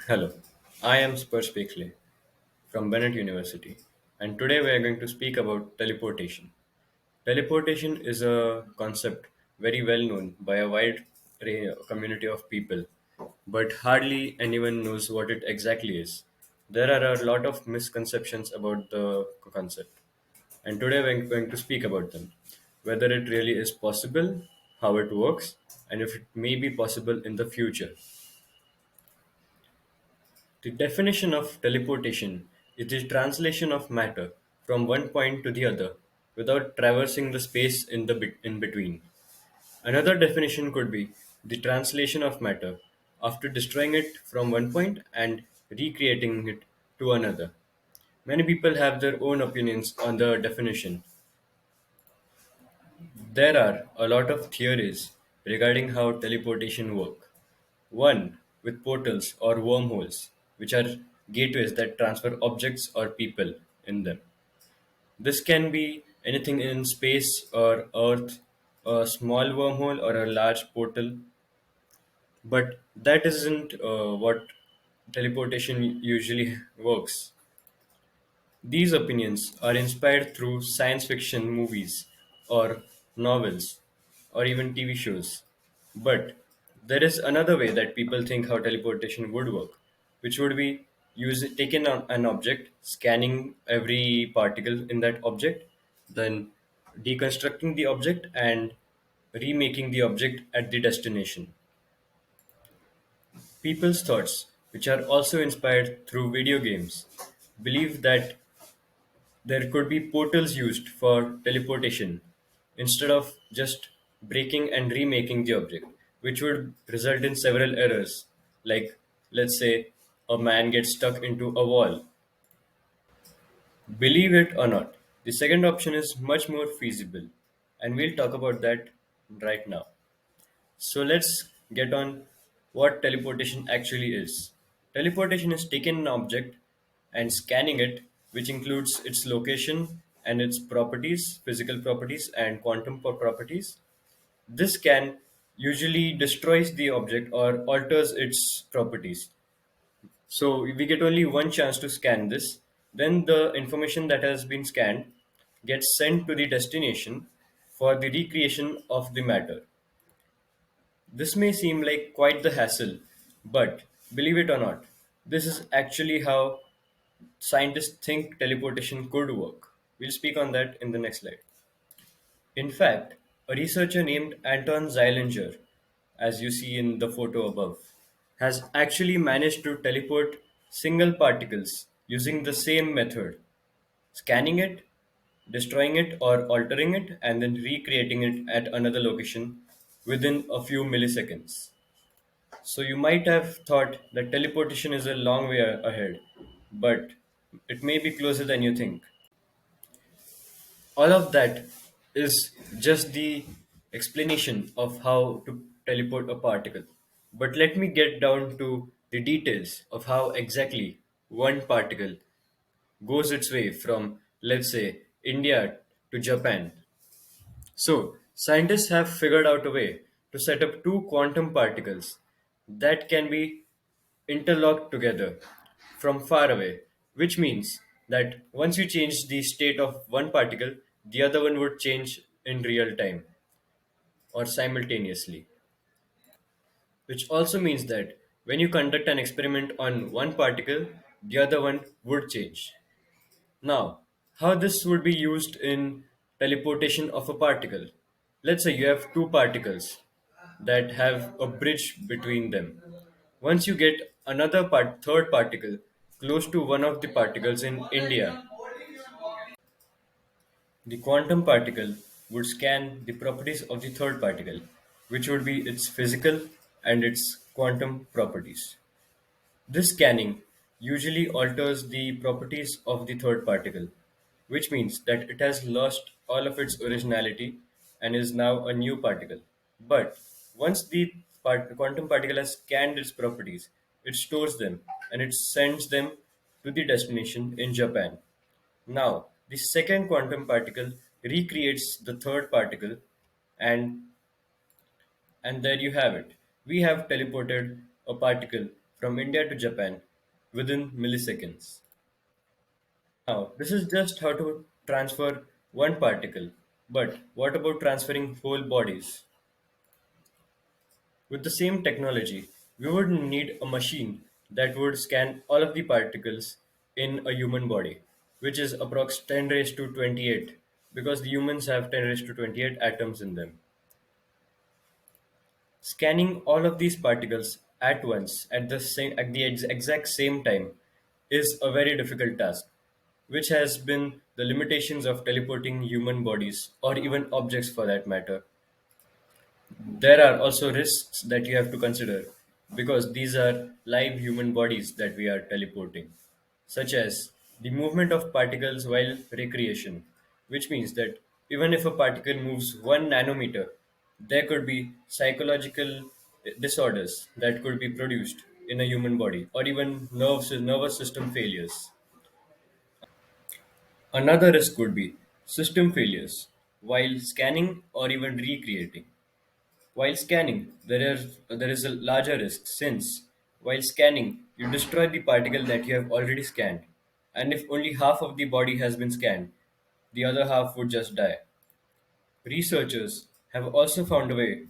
Hello, I am Sparsh Pekhale from Bennett University, and today we are going to speak about teleportation. Teleportation is a concept very well known by a wide community of people, but hardly anyone knows what it exactly is. There are a lot of misconceptions about the concept, and today we're going to speak about them. Whether it really is possible, how it works, and if it may be possible in the future. The definition of teleportation is the translation of matter from one point to the other without traversing the space in between. Another definition could be the translation of matter after destroying it from one point and recreating it to another. Many people have their own opinions on the definition. There are a lot of theories regarding how teleportation work. One with portals or wormholes, which are gateways that transfer objects or people in them. This can be anything in space or Earth, a small wormhole or a large portal, but that isn't what teleportation usually works. These opinions are inspired through science fiction movies or novels or even TV shows. But there is another way that people think how teleportation would work, which would be taking an object, scanning every particle in that object, then deconstructing the object and remaking the object at the destination. People's thoughts, which are also inspired through video games, believe that there could be portals used for teleportation instead of just breaking and remaking the object, which would result in several errors. Like, let's say, a man gets stuck into a wall. Believe it or not, the second option is much more feasible, and we'll talk about that right now. So let's get on what teleportation actually is. Teleportation is taking an object and scanning it, which includes its location and its properties, physical properties, and quantum properties. This scan usually destroys the object or alters its properties. So we get only one chance to scan this. Then the information that has been scanned gets sent to the destination for the recreation of the matter. This may seem like quite the hassle, but believe it or not, this is actually how scientists think teleportation could work. We'll speak on that in the next slide. In fact, a researcher named Anton Zeilinger, as you see in the photo above, has actually managed to teleport single particles using the same method, scanning it, destroying it or altering it, and then recreating it at another location within a few milliseconds. So you might have thought that teleportation is a long way ahead, but it may be closer than you think. All of that is just the explanation of how to teleport a particle. But let me get down to the details of how exactly one particle goes its way from, let's say, India to Japan. So, scientists have figured out a way to set up two quantum particles that can be interlocked together from far away, which means that once you change the state of one particle, the other one would change in real time or simultaneously. Which also means that when you conduct an experiment on one particle, the other one would change. Now, how this would be used in teleportation of a particle. Let's say you have two particles that have a bridge between them. Once you get third particle close to one of the particles in India, the quantum particle would scan the properties of the third particle, which would be its physical and its quantum properties. This scanning usually alters the properties of the third particle, which means that it has lost all of its originality and is now a new particle. But once the quantum particle has scanned its properties, it stores them and it sends them to the destination in Japan. Now, the second quantum particle recreates the third particle, and and there you have it. We have teleported a particle from India to Japan within milliseconds. Now, this is just how to transfer one particle. But what about transferring whole bodies? With the same technology, we would need a machine that would scan all of the particles in a human body, which is approx 10 raised to 28, because the humans have 10 raised to 28 atoms in them. Scanning all of these particles at once at the exact same time is a very difficult task, which has been the limitations of teleporting human bodies or even objects for that matter. There are also risks that you have to consider because these are live human bodies that we are teleporting, such as the movement of particles while recreation, which means that even if a particle moves 1 nanometer, there could be psychological disorders that could be produced in a human body, or even nervous system failures. Another risk could be system failures while scanning or even recreating. While scanning, there is a larger risk since while scanning, you destroy the particle that you have already scanned. And if only half of the body has been scanned, the other half would just die. Researchers have also found a way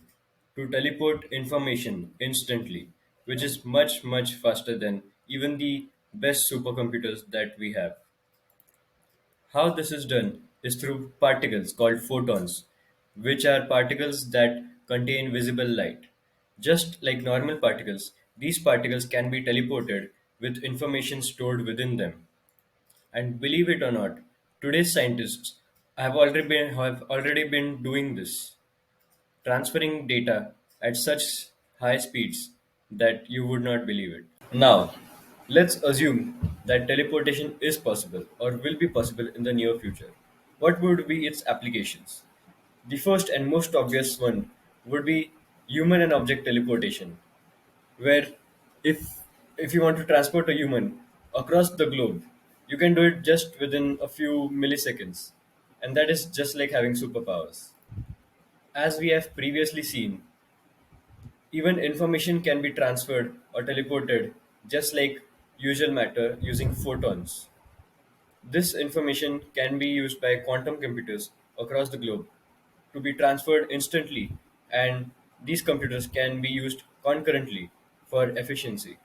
to teleport information instantly, which is much, much faster than even the best supercomputers that we have. How this is done is through particles called photons, which are particles that contain visible light. Just like normal particles, these particles can be teleported with information stored within them. And believe it or not, today's scientists have already been doing this, transferring data at such high speeds that you would not believe it. Now, let's assume that teleportation is possible or will be possible in the near future. What would be its applications? The first and most obvious one would be human and object teleportation, where if if you want to transport a human across the globe, you can do it just within a few milliseconds, and that is just like having superpowers. As we have previously seen, even information can be transferred or teleported just like usual matter using photons. This information can be used by quantum computers across the globe to be transferred instantly, and these computers can be used concurrently for efficiency.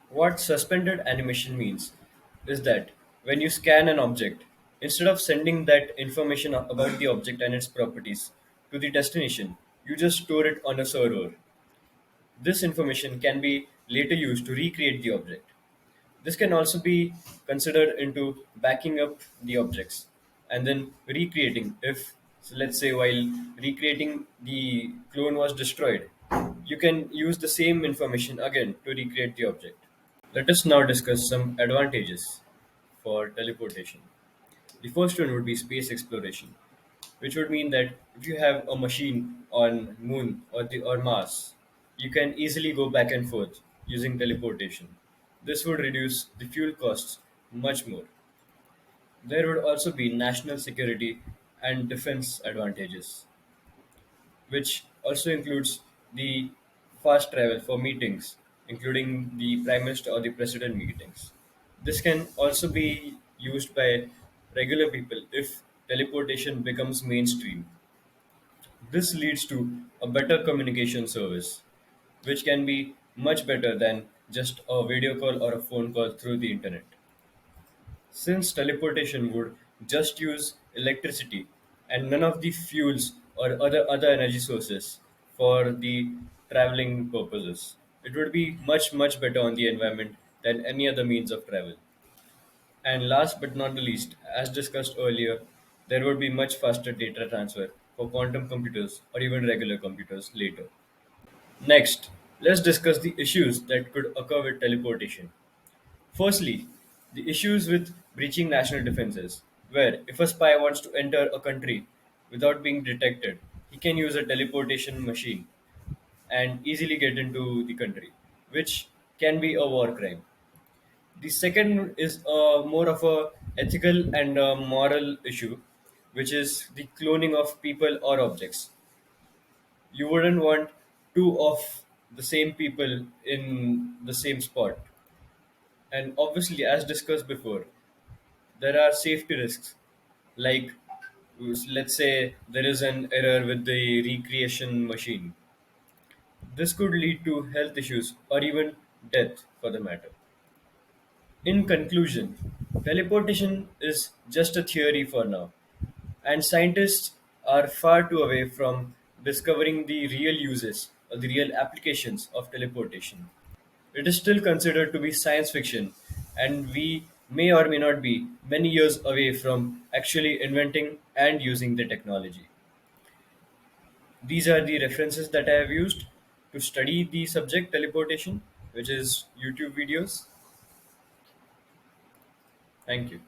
What suspended animation means is that when you scan an object, instead of sending that information about the object and its properties to the destination, you just store it on a server. This information can be later used to recreate the object. This can also be considered into backing up the objects and then recreating. If, so let's say, while recreating the clone was destroyed, you can use the same information again to recreate the object. Let us now discuss some advantages for teleportation. The first one would be space exploration, which would mean that if you have a machine on Moon or Mars, you can easily go back and forth using teleportation. This would reduce the fuel costs much more. There would also be national security and defense advantages, which also includes the fast travel for meetings, including the prime minister or the president meetings. This can also be used by regular people if teleportation becomes mainstream. This leads to a better communication service, which can be much better than just a video call or a phone call through the internet. Since teleportation would just use electricity and none of the fuels or other energy sources for the traveling purposes, it would be much better on the environment than any other means of travel. And last but not the least, as discussed earlier, there would be much faster data transfer for quantum computers or even regular computers later. Next, let's discuss the issues that could occur with teleportation. Firstly, the issues with breaching national defenses, where if a spy wants to enter a country without being detected, he can use a teleportation machine and easily get into the country, which can be a war crime. The second is more of a ethical and moral issue, which is the cloning of people or objects. You wouldn't want two of the same people in the same spot. And obviously, as discussed before, there are safety risks. Like, let's say there is an error with the recreation machine. This could lead to health issues or even death for the matter. In conclusion, teleportation is just a theory for now, and scientists are far too away from discovering the real uses or the real applications of teleportation. It is still considered to be science fiction, and we may or may not be many years away from actually inventing and using the technology. These are the references that I have used to study the subject teleportation, which is YouTube videos. Thank you.